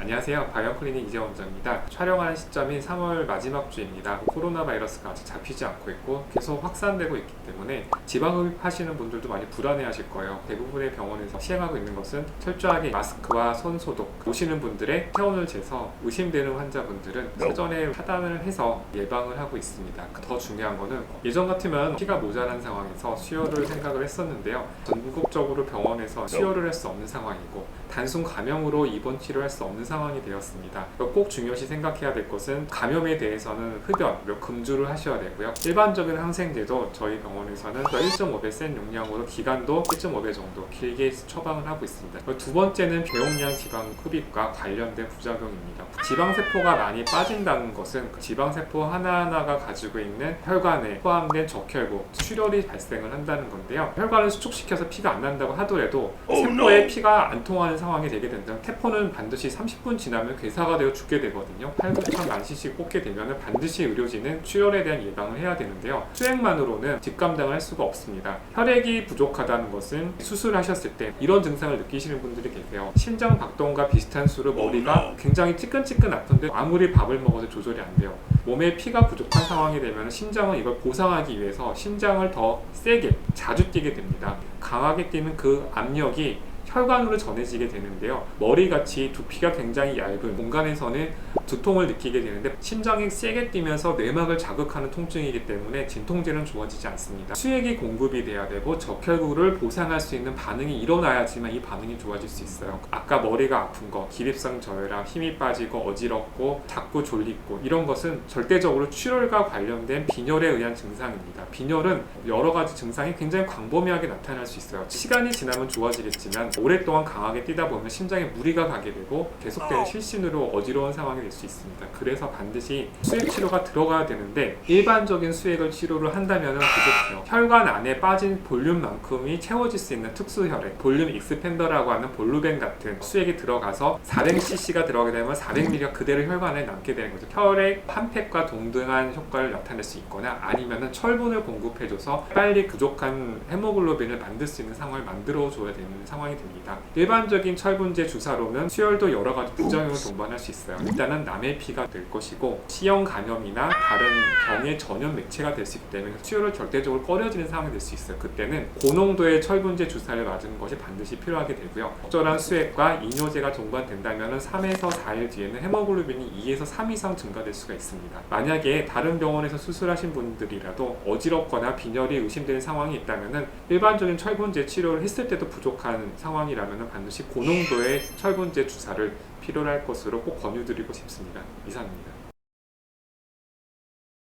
안녕하세요. 바이오클리닉 이재원 원장입니다. 촬영하는 시점인 3월 마지막 주입니다. 코로나 바이러스가 아직 잡히지 않고 있고 계속 확산되고 있기 때문에 지방흡입 하시는 분들도 많이 불안해 하실 거예요. 대부분의 병원에서 시행하고 있는 것은 철저하게 마스크와 손 소독, 오시는 분들의 체온을 재서 의심되는 환자분들은 사전에 차단을 해서 예방을 하고 있습니다. 더 중요한 거는 예전 같으면 피가 모자란 상황에서 수혈을 생각을 했었는데요. 전국적으로 병원에서 수혈을 할 수 없는 상황이고 단순 감염으로 입원 치료할 수 없는 상황이 되었습니다. 꼭 중요시 생각해야 될 것은 감염에 대해서는 흡연, 금주를 하셔야 되고요. 일반적인 항생제도 저희 병원에서는 1.5배 센 용량으로 기간도 1.5배 정도 길게 처방을 하고 있습니다. 두 번째는 배용량 지방 흡입과 관련된 부작용입니다. 지방세포가 많이 빠진다는 것은 지방세포 하나하나가 가지고 있는 혈관에 포함된 적혈구, 출혈이 발생을 한다는 건데요. 혈관을 수축시켜서 피가 안 난다고 하더라도 세포에 피가 안 통하는 상황이 되게 된다면 세포는 반드시 30분 지나면 괴사가 되어 죽게 되거든요. 8, 9천 만 cc씩 뽑게 되면 반드시 의료진은 출혈에 대한 예방을 해야 되는데요. 수액만으로는 뒷감당을 할 수가 없습니다. 혈액이 부족하다는 것은 수술하셨을 때 이런 증상을 느끼시는 분들이 계세요. 심장 박동과 비슷한 수로 머리가 굉장히 찌끈찌끈 아픈데 아무리 밥을 먹어도 조절이 안 돼요. 몸에 피가 부족한 상황이 되면 심장은 이걸 보상하기 위해서 심장을 더 세게 자주 뛰게 됩니다. 강하게 뛰는 그 압력이 혈관으로 전해지게 되는데요. 머리같이 두피가 굉장히 얇은 공간에서는 두통을 느끼게 되는데 심장이 세게 뛰면서 내막을 자극하는 통증이기 때문에 진통제는 좋아지지 않습니다. 수액이 공급이 돼야 되고 적혈구를 보상할 수 있는 반응이 일어나야지만 이 반응이 좋아질 수 있어요. 아까 머리가 아픈 거, 기립성 저혈압, 힘이 빠지고 어지럽고 자꾸 졸리고 이런 것은 절대적으로 출혈과 관련된 빈혈에 의한 증상입니다. 빈혈은 여러 가지 증상이 굉장히 광범위하게 나타날 수 있어요. 시간이 지나면 좋아지겠지만 오랫동안 강하게 뛰다 보면 심장에 무리가 가게 되고 계속되는 실신으로 어지러운 상황이 될 수 있습니다. 그래서 반드시 수액 치료가 들어가야 되는데 일반적인 수액을 치료를 한다면 부족해요. 혈관 안에 빠진 볼륨만큼이 채워질 수 있는 특수 혈액, 볼륨 익스펜더라고 하는 볼루벤 같은 수액이 들어가서 400cc가 들어가게 되면 400ml가 그대로 혈관에 남게 되는 거죠. 혈액 한 팩과 동등한 효과를 나타낼 수 있거나 아니면 철분을 공급해줘서 빨리 부족한 헤모글로빈을 만들 수 있는 상황을 만들어줘야 되는 상황이 됩니다. 일반적인 철분제 주사로는 수혈도 여러 가지 부작용을 동반할 수 있어요. 일단은 남의 피가 될 것이고 C형 감염이나 다른 병의 전염 매체가 될 수 있기 때문에 수혈을 절대적으로 꺼려지는 상황이 될 수 있어요. 그때는 고농도의 철분제 주사를 맞은 것이 반드시 필요하게 되고요. 적절한 수액과 이뇨제가 동반된다면 3에서 4일 뒤에는 헤모글로빈이 2에서 3 이상 증가될 수가 있습니다. 만약에 다른 병원에서 수술하신 분들이라도 어지럽거나 빈혈이 의심되는 상황이 있다면 일반적인 철분제 치료를 했을 때도 부족한 상황이라면 반드시 고농도의 철분제 주사를 필요로 할 것으로 꼭 권유드리고 싶습니다. 이상입니다.